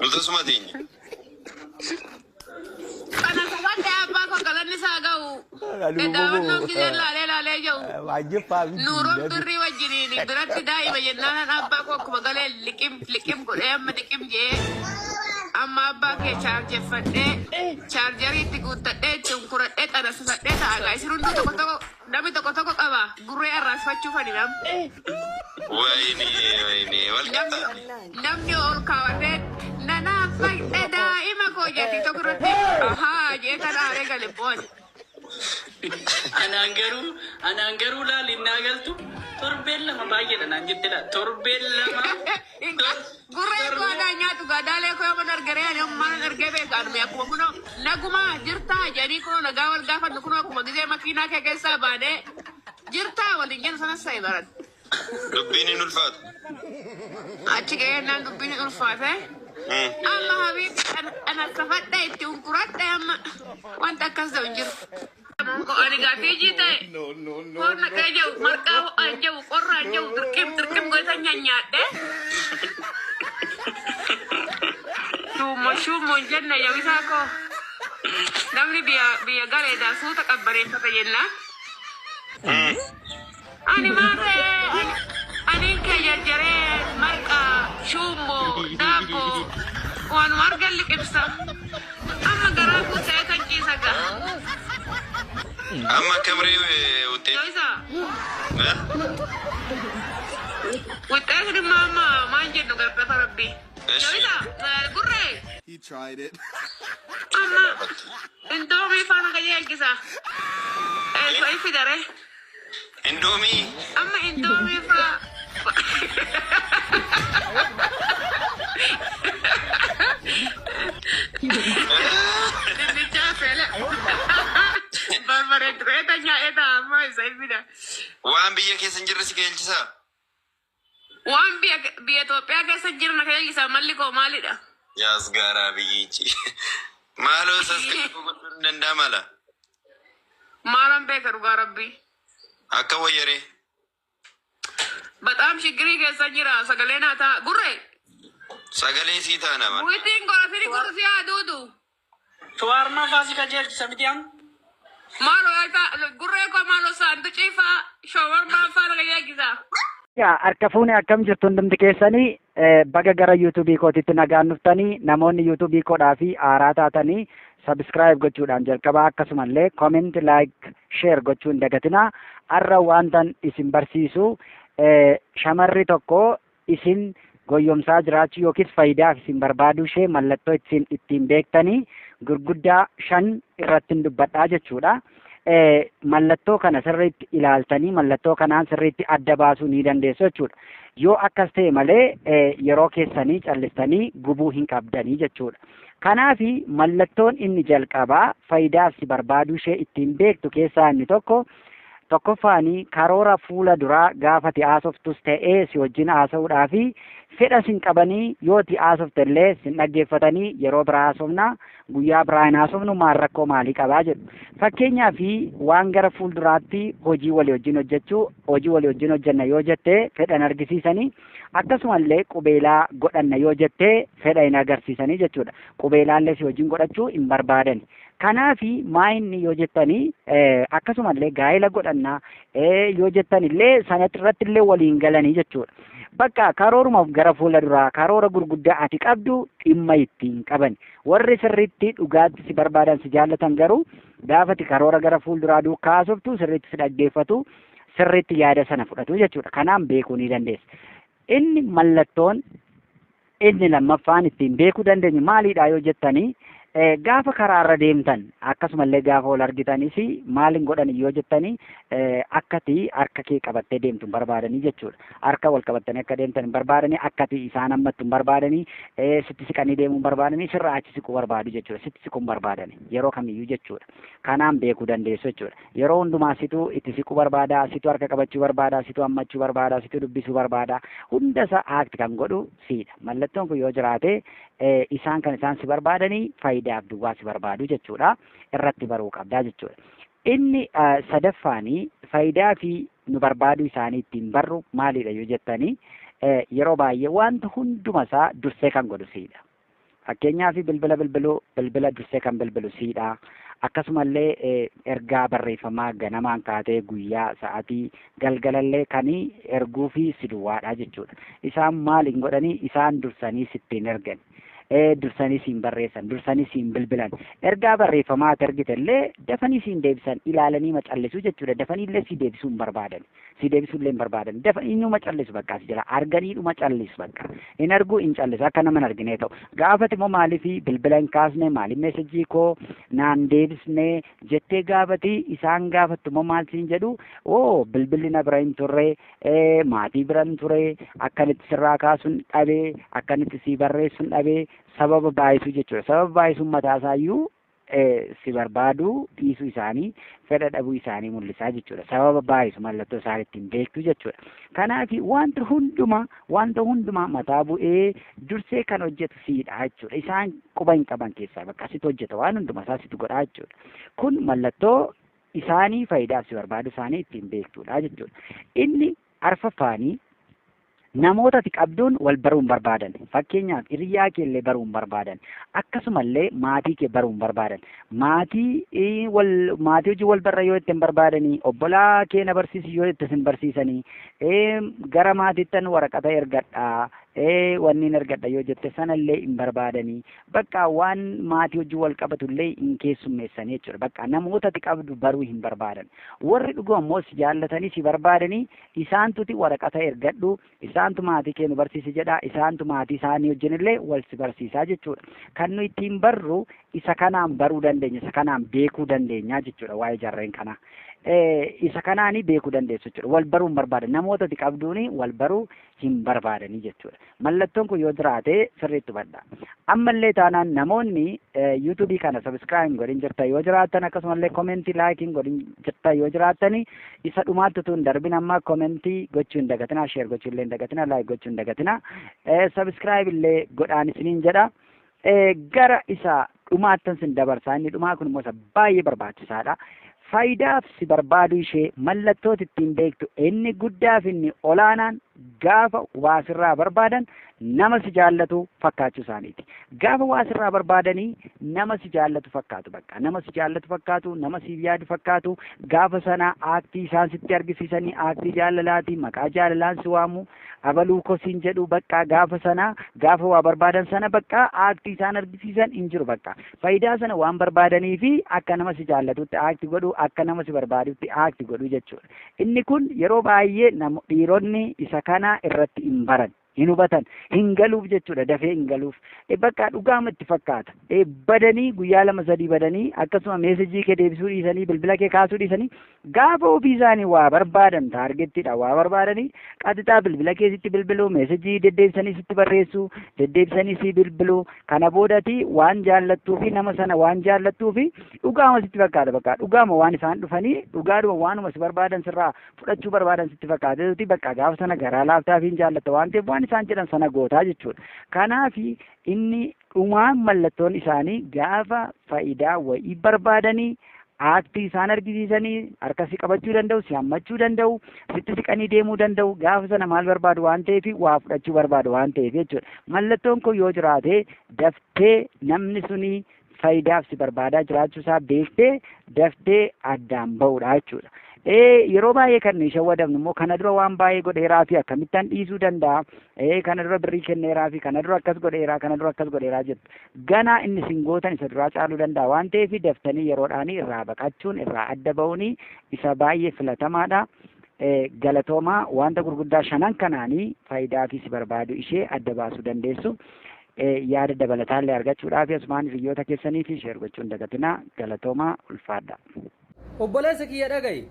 Nuti asuma teenye. Kana sabate abba ko galanni sagau. Daawwannoon gisee laalee jiru. Nuuroon birrii wajjiniin biratti daa'ima jennaan abbaa koo akkuma galee liqim godhee amma liqim jee amma abbaa kee chaarjeffadhee chaarjarii itti guuttadhee ittiin kuradhee xanasisadhee taa'aa isin hunduu tokko namni tokko qaba gurree arraasfachuu fadhinam. Wayini walqaxa. Namni ol kaawwatee nanaa fayyadee daa'ima koo jeetii tokko irratti ahaa jee kan aaree gale boone. Anaan garuu laal inni agaltu torbeen lama baay'eedha naan jette la torbeen lama. Gurree koo aadaa nyaatu gaadaalee koo yoo argaree ani mana argee beekaan akkuma kunoo nagumaa jirtaa jedhanii kunoo nagaa wal gaafannu kunoo akkuma gisee makiinaa kee keessaa baanee jirtaa waliin jennu sanas sa'i baran. Dubbiin hin ulfaatu. Achi ga'eennaan dubbiin hin ulfaate. Amma habiibi ana safadha itti unkuradha amma wanta akkas ta'u hin jiru. Ani gaafii jiite foon naqee jiru marqaa ho'aan jiru qorraan jiru dirqim gosa nyaanyaadhe. Shummoon jenna yawisaa koo namni biyya galeedhaa suuta qabbaneeffata jennaan. Ani maatee aniin kee jarjaree marqaa shummoo daabboo waanuma argan liqimsa amma garaa guutee kan ciisa ga'a. Amma kamree wuxee. Yoisa. Wuxee sini mama maan jennu garbata rabbi. Yoisa gurree. He tried it. Amma indoomii faana qajeelchisa. So'i fidare. Indoomii. Amma indoomii faa. Dinnichaa feele. Barbare dureeta nyaa'eeta amma isa fida. Waan biyya keessa hin jirre si keelchisaa? Waan biyya Itoophiyaa keessa jirna keelchisaa malli koo maalidha? Yaas gaaraa biyyichi. Maaloo sassaabu gochuun hin danda'ama la? Maalan beeka dhugaa rabbii? Akka wayyaree. Bataam shigirii keessa jira sagalee naa ta'a. Gurree? Sagalee sii ta'a nama. Buitiin gorofini kursi haa duudu. Shawarmaa faasika jeelchisa miti amma. Maaloo gurree koo maaloo saantu ciifaa shawarmaa faana qajeelchisa. Harka fuuni akkam jirtu hundumti keessanii baga gara yuutuubii kootitti nagaan dhuftanii namoonni yuutuubii koodhaa fi haaraa taatanii sabskiraayib gochuudhaan jalqabaa akkasumallee kooment laayik sheer gochuu hin dagatinaa. Har'a wantan isin barsiisu shamarri tokko isin goyyomsaa jiraachuu yookiis faayidaaf isin barbaaduu ishee mallattoo ittiin beektanii gurguddaa 5 irratti dubbadhaa jechuudha. Mallattoo kana sirriitti ilaaltanii mallattoo kanaan sirriitti adda baasuu ni dandeessu jechuudha. Yoo akkas ta'e malee yeroo keessanii callistanii gubuu hin qabdanii jechuudha. Kanaafi mallattoon inni jalqabaa faayidaaf si barbaaduu ishee ittiin beektu keessaa inni tokkoffaanii karoora fuula duraa gaafa haasoftus ta'ee si wajjin haasa'uudhaa fi fedha sin qabanii yoo haasofte illee sin dhaggeeffatanii yeroo biraa haasofna guyyaa biraa hin haasofnu maal rakkoo maalii qabaa jedhu. Fakkeenyaaf waan gara fuulduraatti hojii walii wajjin hojjenna yoo jettee fedhan argisiisanii akkasumallee qubeelaa godhanna yoo jettee fedha hin agarsiisanii jechuudha. Qubeelaallee si wajjin godhachuu hin barbaadani. Kanaafi maayinni yoo jettanii akkasumallee gaa'ela godhannaa yoo jettanillee sanatti irratti illee waliin galanii jechuudha. Bakka karoorumaaf gara fuula duraa karoora gurguddaa ati qabdu dhimma ittiin qaban. Warri sirriitti dhugaatti si barbaadan si jaallatan garuu gaafati karoora gara fuulduraa duukaa haasoftu sirriitti si dhaggeeffatu sirriitti yaada sana fudhatu jechuudha. Kanaan beekuu ni dandeessa. Inni mallattoon inni lammaffaan ittiin beekuu dandeenyu maalidha yoo jettanii gaafa karaarra deemtan akkasumallee gaafa wal argitanis maaliin godhan yoo jettanii akkati harka kee qabattee deemtu barbaadanii jechuudha. Harka wal qabattanii akka deemtan barbaadanii akkati isaan hammattu barbaadanii sitti siqanii deemuu barbaadanii sirraa achi siquu barbaadu jechuudha. Sitti siquu barbaadanii yeroo kamiyyuu jechuudha. Kanaan beekuu dandeessu jechuudha. Yeroo hundumaa situ itti siquu barbaada, situ harka qabachuu barbaada, situ hammachuu barbaada, situ dubbisuu barbaada. Hundasaa aakti kan godhu siidha. Mallattoon kun yoo jiraate isaan kan isaan si barbaadanii faayidaaf duwwaa si barbaadu jechuudha. Irratti baruu qabdaa jechuudha. Inni sadaffaanii faayidaa fi nu barbaadu isaanii ittiin barru maalidha yoo jettanii yeroo baay'ee wanta hunduma isaa dursee kan godhu siidha. Fakkeenyaaf bilbila dursee kan bilbilu siidha. Akkasumallee ergaa barreeffamaa ganamaan kaatee guyyaa sa'aatii galgalallee kan erguu fi si duwwaadha jechuudha. Isaan maaliin godhanii isaan dursanii sittiin ergan. Dursanii siin barreessan, dursanii siin bilbilan. Ergaa barreeffamaa ergitellee dafanii siin deebisan ilaalanii macallisuu jechuudha. Dafaniillee si deebisuu hin barbaadan. Si deebisuullee hin barbaadan. Dafanii macallisu bakka as jira. Arganiidhu macallisu bakka. Hin argu hin callisu akka nama hin argine ta'u. Gaafati immoo maaliif bilbila hin kaasne maaliif meesajii koo naan deebisne jettee gaafati isaan gaafattu immoo maal siin jedhu bilbilli na bira hin turre maatii bira hin ture akkanitti sirraa kaasuun dhabee akkanitti si barreessuun dhabee sababa baay'isuu jechuudha. Sababa baay'isuun mataa isaayyuu si barbaadu dhiisuu isaanii fedha dhabuu isaanii mul'isaa jechuudha. Sababa baay'isu mallattoo isaan ittiin beektu jechuudha. Kanaaf wanta hundumaa mataa bu'ee dursee kan hojjetu siidha jechuudha. Isaan quba hin qaban keessaa bakka situ hojjeta waan hundumaa isaa situ godhaa jechuudha. Kun mallattoo isaanii faayidaaf si barbaadu isaanii ittiin beektudha jechuudha. Inni arfaffaanii namoota ati qabduun wal baruu hin barbaadan. Fakkeenyaaf hiriyaa kee illee baruu hin barbaadan. Akkasumallee maatii kee baruu hin barbaadan. Maatii hojii wal barra yoo itti hin barbaadanii obbolaa kee na barsiisi yoo itti hin barsiisanii gara maatiittan waraqata ergadhaa wanni ergadha yoo jette sanallee hin barbaadanii bakka waan maatii hojii wal qabatullee hin keessummeessan jechuudha. Bakka namoota ati qabdu baruu hin barbaadan. Warri dhuguu ammoo si jaallatanii si barbaadanii isaantuti waraqata ergadhu isaantu maatii kee nu barsiisi jedha isaantu maatii isaanii wajjinillee wal si barsiisaa jechuudha. Kan nu ittiin barru isa kanaan baruu dandeenya isa kanaan beekuu dandeenya jechuudha waa'ee jarreen kana. Isa kanaanii beekuu dandeessu jechuudha. Wal baruu hin barbaadan. Namoota ati qabduuni wal baruu hin barbaadanii jechuudha. Mallattoon kun yoo jiraate sirriitti hubadha. Ammallee taanaan namoonni yuutuubii kana sabiskiraayib godhin jirtan yoo jiraatan akkasumallee koomentii laayikiin godhin jirtan yoo jiraatan isa dhumaatti utuu hin darbin amma koomentii gochuu hin dagatina, sheer gochuu illee hin dagatina, laayik gochuu hin dagatina, sabiskiraayib illee godhaan isiniin jedha. Gara isa dhumaattan sin dabarsaa inni dhumaa kun immoo isa baay'ee barbaachisaadha. Faayidaaf si barbaadu ishee mallattooti ittiin beektu inni guddaaf inni olaanaan gaafa waa sirraa barbaadan nama si jaallatu fakkaachuu isaaniiti. Gaafa waa sirraa barbaadanii nama si jaallatu fakkaatu bakka. Nama si jaallatu fakkaatu, nama si yaadu fakkaatu. Gaafa sana aaktii isaan sitti argisiisanii aaktii jaalalaati maqaa jaalalaan si waamu. Abaluu kosiin jedhu bakka gaafa sana gaafa waa barbaadan sana bakka aaktii isaan argisiisan hin jiru bakka. Faayidaa sana waan barbaadanii fi akka nama si jaallatutti aaktii godhu akka nama si barbaadutti aaktii godhu jechuudha. Inni kun yeroo baay'ee dhiironni isa kana irratti hin baran. Hin hubatan hin galuuf jechuudha dafee hin galuuf bakka dhugaama itti fakkaata badanii guyyaa lama sadii badanii akkasuma meesajii kee deebisuu dhiisanii bilbila kee kaasuu dhiisanii gaafa ofii isaanii waa barbaadan taargettiidha waa barbaadanii qaxixaa bilbila keessitti bilbiluu meesajii deddeebisanii sitti barreessuu deddeebisanii si bilbiluu kana boodati waan jaallattuu fi nama sana waan jaallattuu fi dhugaama sitti fakkaata bakka dhugaama waan isaan dhufanii dhugaadhuma waanuma si barbaadan sirraa fudhachuu barbaadan sitti fakkaata bakka gaafa sana garaa laaftaa fi hin jaallatta waan ta'eef waan isaan jedhan sana gootaa jechuudha. Kanaaf inni dhumaan mallattoon isaanii gaafa faayidaa wayii barbaadanii aaktii isaan argisiisanii harkasii qabachuu danda'u, si hammachuu danda'u, sitti siqanii deemuu danda'u. Gaafa sana maal barbaadu waan ta'eef waa fudhachuu barbaadu waan ta'eef jechuudha. Mallattoon kun yoo jiraate daftee namni suni faayidaaf si barbaadaa jiraachuu isaa beektee daftee addaan ba'uudha jechuudha. Yeroo baay'ee kan nuyi shawwadamnu immoo kana dura waan baay'ee godheeraa fi akkamittaan dhiisuu danda'a. Kana dura birrii kenneeraa fi kana dura akkas godheeraa kana dura akkas godheeraa jettu. Ganaa inni isin gootan isa duraa caaluu danda'a waan ta'eef daftanii yeroodhaanii irraa baqachuun irraa adda ba'uun isa baay'ee filatamaadha. Galatoomaa wanta gurguddaa shanan kanaanii faayidaa fi si barbaadu ishee adda baasuu dandeessu. Yaada dabalataallee argachuudhaaf asumaan hiriyoota keessanii fi sheer gochuun dagatinaa galatoomaa ulfaadha. Obboleessa kiyya dhaga'i.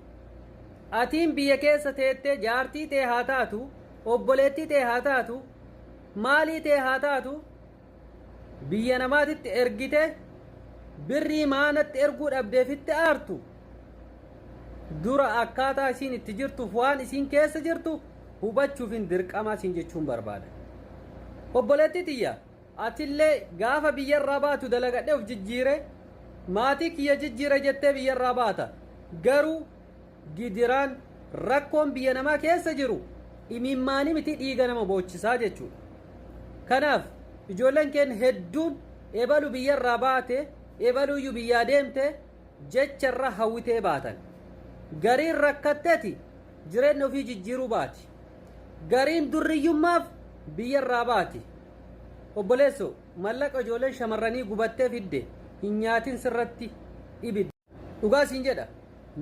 Atiin biyya keessa teettee jaartii tee haa taatu, obboleettii tee haa taatu, maalii tee haa taatu, biyya namaatitti ergite birrii maanatti erguu dhabdeefitti aartu. Dura akkaataa isiin itti jirtuuf waan isiin keessa jirtu hubachuuf hin dirqama isiin jechuun barbaada. Obboleettii tiyya atillee gaafa biyyarraa baatu dalagadhee of jijjiire maatii kiyya jijjiire jettee biyyarraa baata. Garuu gidiraan rakkoon biyya namaa keessa jiru imimmaanii miti dhiiga nama boochisaa jechuudha. Kanaaf ijoolleen keenya hedduun eebalu biyyarraa baate eebaluyyuu biyyaa deemte jecharra hawwitee baatan. Gariin rakkatteeti jireenya ofii jijjiiruu baati. Gariin durriyyummaaf biyyarraa baati. Obboleesso mallaqa ijoolleen shamarranii gubattee fidde hin nyaatin sirratti ibidda. Dhugaa siin jedha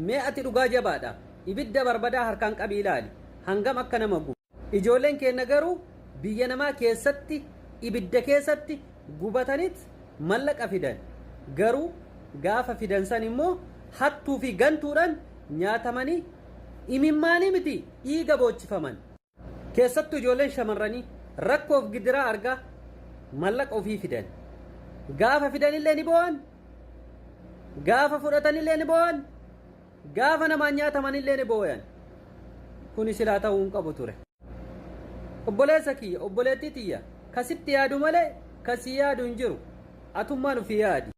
mee ati dhugaa jabaadha ibidda barbadaa harkaan qabii ilaali hangam akka nama gubu. Ijoolleen keenya garuu biyya namaa keessatti ibidda keessatti gubatanit mallaqa fidan garuu gaafa fidan san immoo hattuu fi gantuudhaan nyaatamanii imimmaanii miti dhiiga boochifaman. Keessattuu ijoolleen shamarranii rakkoof gidiraa argaa mallaqa ofii fidan gaafa fidanillee ni bo'an gaafa fudhatanillee ni bo'an gaafa namaan nyaatamanillee ni bo'an. Kuni silaa ta'uu hin qabu ture. Obboleessa kiyya obboleettii tiyya kasitti yaadu malee kasii yaadu hin jiru atummaan ofii yaadi.